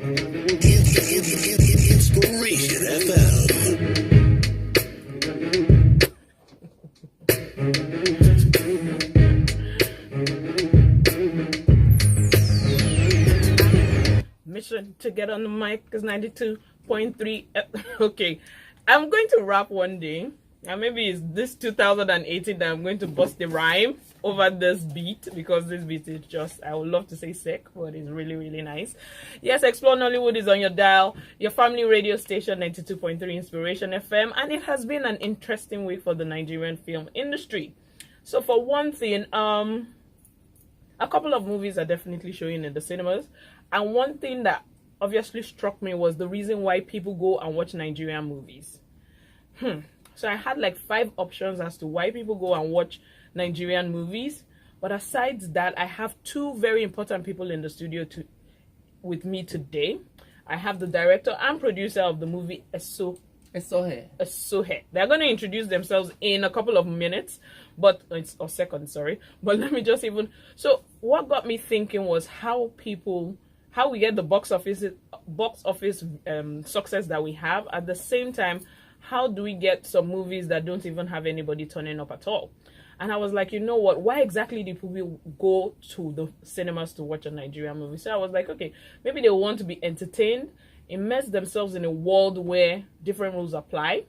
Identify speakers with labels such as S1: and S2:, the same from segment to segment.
S1: Inspiration FM.
S2: Mission to get on the mic is 92.3. Okay, I'm going to rap one day, and maybe it's this 2018 that I'm going to bust the rhyme over this beat, because this beat is just, I would love to say sick, but it's really, really nice. Yes, Explore Nollywood is on your dial, your family radio station, 92.3 Inspiration FM, and it has been an interesting week for the Nigerian film industry. So for one thing, a couple of movies are definitely showing in the cinemas, and one thing that obviously struck me was the reason why people go and watch Nigerian movies. So I had like 5 options as to why people go and watch Nigerian movies, but aside that, I have 2 very important people in the studio with me today. I have the director and producer of the movie Esohe. They're going to introduce themselves in a couple of minutes, or seconds, sorry. But let me just so what got me thinking was how we get the box office success that we have. At the same time, how do we get some movies that don't even have anybody turning up at all? And I was like, you know what? Why exactly do people go to the cinemas to watch a Nigerian movie? So I was like, okay, maybe they want to be entertained, immerse themselves in a world where different rules apply,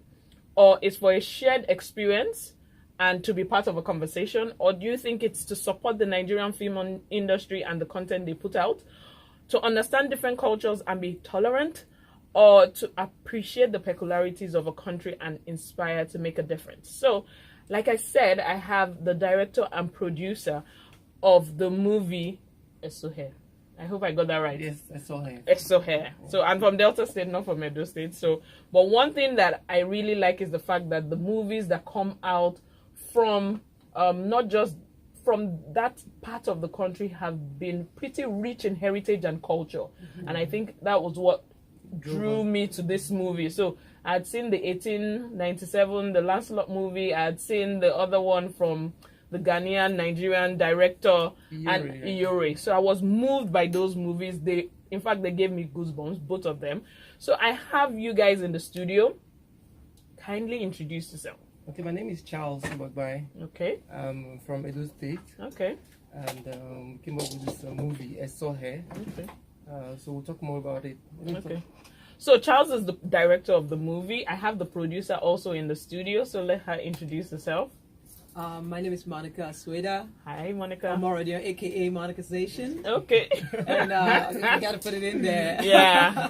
S2: or it's for a shared experience and to be part of a conversation, or do you think it's to support the Nigerian film industry and the content they put out, to understand different cultures and be tolerant, or to appreciate the peculiarities of a country and inspire to make a difference? So, like I said, I have the director and producer of the movie Esohe. I hope I got that right.
S3: Yes, Esohe.
S2: Esohe. So I'm from Delta State, not from Edo State. So, but one thing that I really like is the fact that the movies that come out from not just from that part of the country have been pretty rich in heritage and culture. And I think that was what drew me to this movie. So I had seen the 1897, the Lancelot movie. I had seen the other one from the Ghanaian Nigerian director Iyore. So I was moved by those movies. In fact, they gave me goosebumps, both of them. So I have you guys in the studio. Kindly introduce yourself.
S3: Okay, my name is Charles Mbagbai.
S2: Okay.
S3: I'm from Edo State.
S2: Okay.
S3: And came up with this movie, Esohe.
S2: Okay.
S3: So we'll talk more about it.
S2: Okay. So Charles is the director of the movie. I have the producer also in the studio, so let her introduce herself.
S4: My name is Monica Asueda.
S2: Hi, Monica.
S4: I'm already on AKA Monicazation.
S2: Okay.
S4: And you got to put it in there.
S2: Yeah.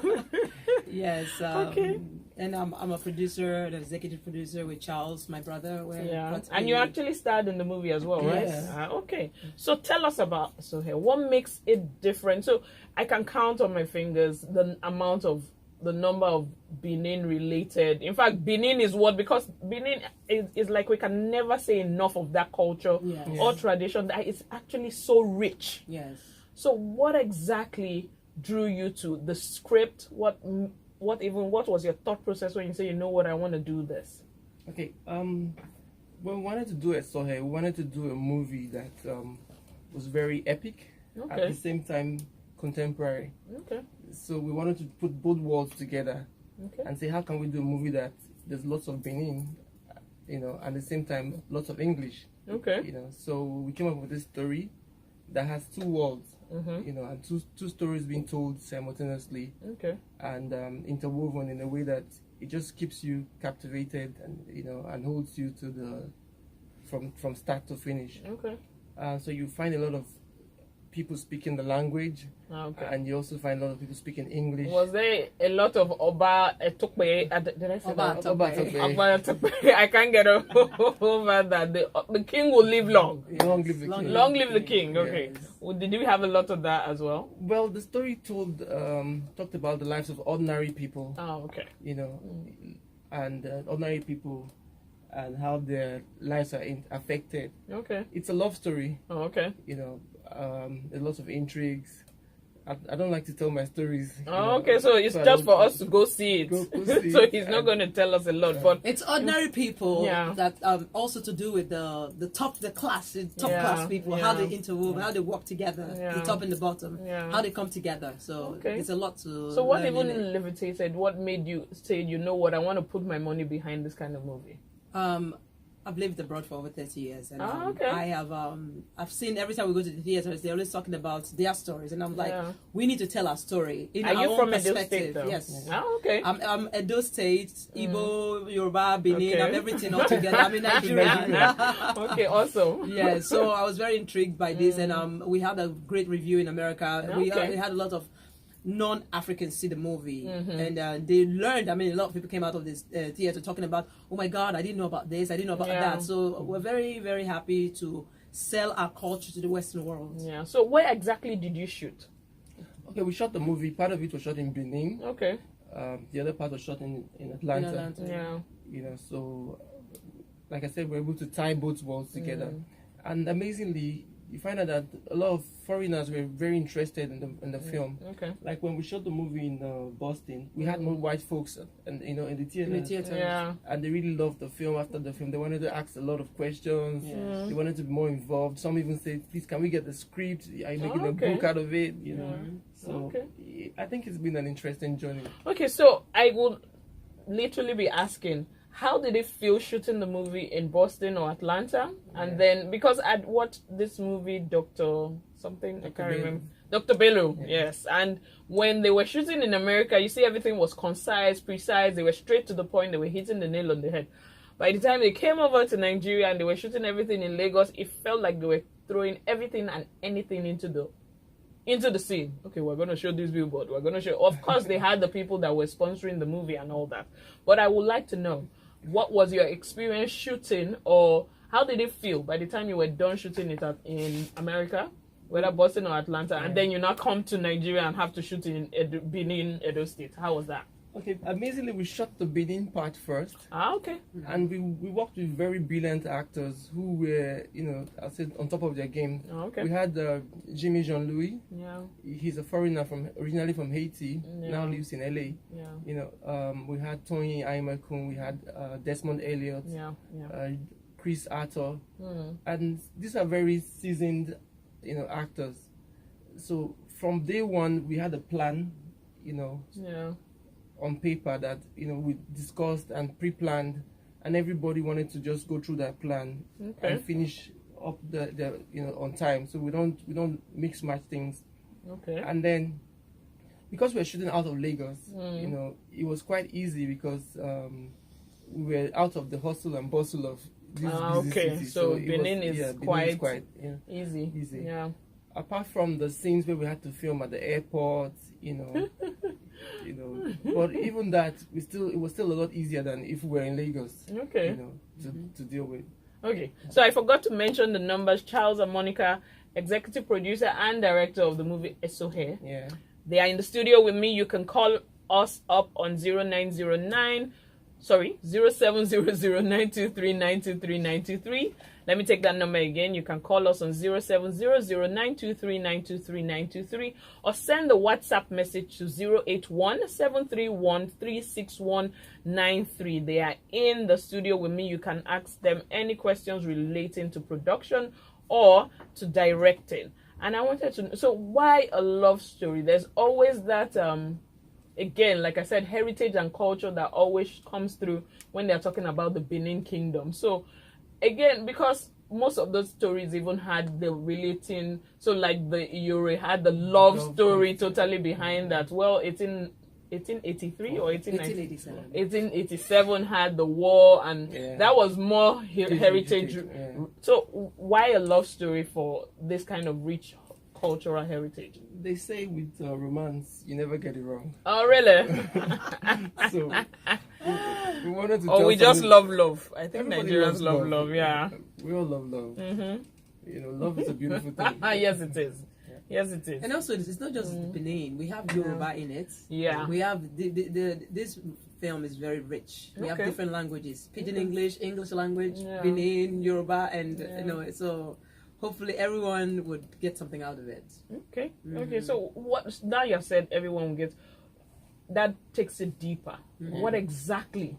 S4: Yes.
S2: Okay.
S4: And I'm a producer, an executive producer with Charles, my brother.
S2: And you actually starred in the movie as well, right?
S4: Yes.
S2: Okay. So tell us about Esohe. What makes it different? So I can count on my fingers the number of Benin related. In fact, Benin is because Benin is like, we can never say enough of that culture or tradition that is actually so rich.
S4: Yes.
S2: So what exactly drew you to the script? What was your thought process when you say, you know what, I want to do this?
S3: Okay. When we wanted to do Esohe, we wanted to do a movie that was very epic, at the same time contemporary.
S2: Okay.
S3: So we wanted to put both worlds together and say, how can we do a movie that there's lots of Benin, and at the same time lots of English.
S2: Okay.
S3: So we came up with this story that has 2 worlds. And two stories being told simultaneously, and interwoven in a way that it just keeps you captivated and and holds you to from start to finish.
S2: Okay.
S3: So you find a lot of people speaking the language, and you also find a lot of people speaking English.
S2: Was there a lot of Oba Etokbe? Did I say that?
S4: Oba
S2: Etokbe. I can't get over that. The king will live long.
S3: Long live the king.
S2: Long live the king. Okay.
S3: Yes.
S2: Well, did we have a lot of that as well?
S3: Well, the story talked about the lives of ordinary people.
S2: Oh, okay.
S3: And ordinary people and how their lives are affected.
S2: Okay.
S3: It's a love story.
S2: Oh, okay.
S3: There's lots of intrigues, I don't like to tell my stories.
S2: Okay, so it's just for us to go see it.
S3: Go see
S2: So
S3: it.
S2: he's not going to tell us a lot, but
S4: It's ordinary people
S2: Yeah.
S4: that also to do with the top class people, how they interwove, how they work together, the top and the bottom, how they come together. So it's a lot to.
S2: So what
S4: learn
S2: even
S4: in it.
S2: levitated? What made you say, you know what, I want to put my money behind this kind of movie?
S4: I've lived abroad for over 30 years, and
S2: okay.
S4: I have I've seen every time we go to the theaters, they're always talking about their stories, and I'm like, we need to tell our story in
S2: Are
S4: our
S2: you
S4: own
S2: from Edo
S4: perspective.
S2: State, though?
S4: Yes.
S2: Oh, okay.
S4: I'm Edo State, Igbo, Yoruba, Benin, I'm everything all together. I'm in Nigeria.
S2: Okay, awesome.
S4: Yeah, so I was very intrigued by this, and we had a great review in America. We had a lot of non-Africans see the movie, and they learned. I mean, a lot of people came out of this theater talking about, oh my God, I didn't know about this, I didn't know about that. So we're very, very happy to sell our culture to the Western world.
S2: Yeah. So where exactly did you shoot?
S3: Okay, we shot the movie. Part of it was shot in Benin.
S2: Okay.
S3: The other part was shot in Atlanta.
S2: Yeah.
S3: You know, so like I said, we're able to tie both worlds together, and amazingly, you find out that a lot of foreigners were very interested in the film.
S2: Okay.
S3: Like when we shot the movie in Boston, we had more white folks, and in the theater.
S2: Yeah.
S3: And they really loved the film. After the film, they wanted to ask a lot of questions. They wanted to be more involved. Some even said, "Please, can we get the script? Are you making a book out of it?" You know. So I think it's been an interesting journey.
S2: Okay, so I would literally be asking, how did it feel shooting the movie in Boston or Atlanta? And then, because I'd watched this movie, Dr. something, I can't remember. Dr. Bello, yes. And when they were shooting in America, you see everything was concise, precise. They were straight to the point. They were hitting the nail on the head. By the time they came over to Nigeria and they were shooting everything in Lagos, it felt like they were throwing everything and anything into the scene. Okay, we're going to show this billboard. We're going to show... Of course, they had the people that were sponsoring the movie and all that. But I would like to know, what was your experience shooting, or how did it feel by the time you were done shooting it in America, whether Boston or Atlanta, and then you now come to Nigeria and have to shoot in Benin, Edo State? How was that?
S3: Okay, amazingly, we shot the Benin part first.
S2: Okay.
S3: And we worked with very brilliant actors who were, I said, on top of their game.
S2: Okay.
S3: We had Jimmy Jean-Louis.
S2: Yeah.
S3: He's a foreigner originally from Haiti, now lives in LA.
S2: Yeah.
S3: We had Tony Aimakun, we had Desmond Elliott, Chris Arthur, and these are very seasoned, actors. So from day one, we had a plan, on paper that we discussed and pre-planned, and everybody wanted to just go through that plan and finish up the on time, so we don't mix match things. Okay. And then because we're shooting out of Lagos, it was quite easy because we were out of the hustle and bustle of this busy city.
S2: So Benin is quite easy. Yeah.
S3: Apart from the scenes where we had to film at the airport, but even that, it was still a lot easier than if we were in Lagos. Okay. To deal with.
S2: Okay. So I forgot to mention the numbers. Charles and Monica, executive producer and director of the movie Esohe.
S3: Yeah.
S2: They are in the studio with me. You can call us up on 0700 923 Let me take that number again. You can call us on 0700 923 or send the WhatsApp message to 081-731-36193. They are in the studio with me. You can ask them any questions relating to production or to directing. And I wanted to know, so why a love story? There's always that again, like I said, heritage and culture that always comes through when they're talking about the Benin Kingdom. So again, because most of those stories even had the relating, so like the Iyore had the love story totally behind that. Well, 1883 or 1887. 1887 had the war, and that was more heritage. Yeah. So why a love story for this kind of rich cultural heritage?
S3: They say with romance, you never get it wrong.
S2: Oh, really?
S3: So we wanted to.
S2: Oh, we just love. I think
S3: everybody
S2: Nigerians love. Yeah.
S3: We all love love. Love is a beautiful thing.
S2: Yes, it is. Yes, it is.
S4: And also, it's not just Benin. We have Yoruba in it.
S2: Yeah.
S4: We have this film is very rich. We have different languages: Pidgin English, English language, Benin, Yoruba, and so hopefully everyone would get something out of it.
S2: Okay. Okay. So what now you have said everyone will get, that takes it deeper. What exactly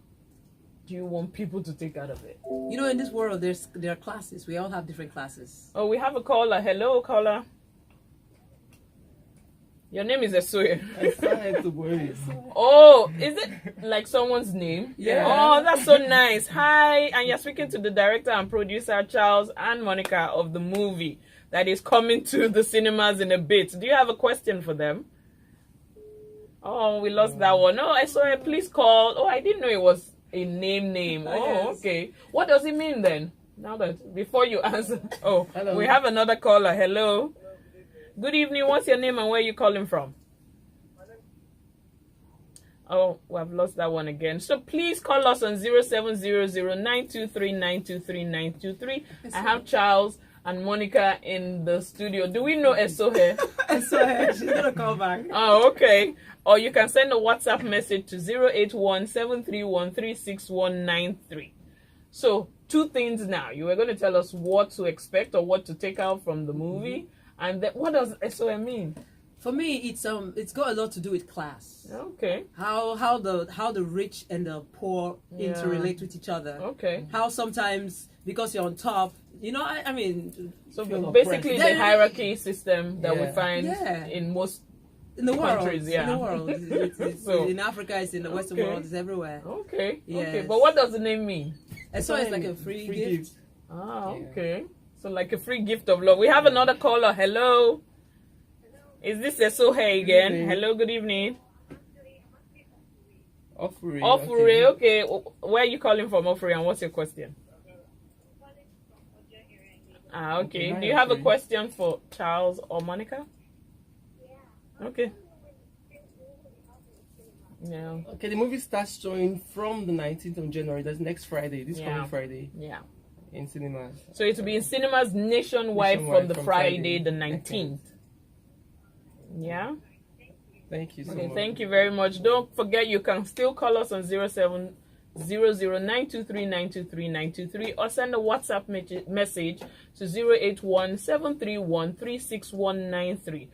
S2: do you want people to take out of it?
S4: You know, in this world, there are classes. We all have different classes.
S2: Oh, we have a caller. Hello, caller. Your name is Esoye. Oh, is it like someone's name?
S4: Yeah.
S2: Oh, that's so nice. Hi, and you're speaking to the director and producer Charles and Monica of the movie that is coming to the cinemas in a bit. Do you have a question for them? Oh, we lost that one. Oh, Esoye, please call. Oh, I didn't know it was a name. Oh,
S4: yes.
S2: okay. What does it mean then? Now that, before you answer. Oh,
S3: hello.
S2: We have another caller. Hello. Good evening. What's your name and where are you calling from? Oh, we have lost that one again. So please call us on 0700-923-923-923. I have Charles and Monica in the studio. Do we know Esohe?
S4: Esohe, she's gonna call back.
S2: Oh, okay. Or you can send a WhatsApp message to 081-731-36193. So 2 things now. You were going to tell us what to expect or what to take out from the movie. And then, what does SOM mean?
S4: For me, it's got a lot to do with class.
S2: Okay.
S4: How the rich and the poor interrelate with each other.
S2: Okay.
S4: How sometimes because you're on top, you know, I mean.
S2: So basically, the hierarchy system that we find in most
S4: in the world,
S2: countries,
S4: in the world. It's
S2: so,
S4: in Africa, it's in the Western world, it's everywhere.
S2: Okay.
S4: Yes.
S2: Okay. But what does the name mean?
S4: So it's like a free gift.
S2: Ah, okay. So like a free gift of love. We have another caller. Hello. Is this Esohe again? Hello, good evening. Ofuri, okay. Where are you calling from, Ofuri, and what's your question? Ah, okay. Do you have a question for Charles or Monica? Okay. Yeah.
S3: Okay, the movie starts showing from the 19th of January. That's next Friday. This coming Friday.
S2: Yeah.
S3: In cinemas.
S2: So it will be in cinemas nationwide from the Friday the 19th. Yeah.
S3: Thank you so much.
S2: Okay, thank you very much. Don't forget you can still call us on 0700-923-923-923 or send a WhatsApp message to 081-731-36193.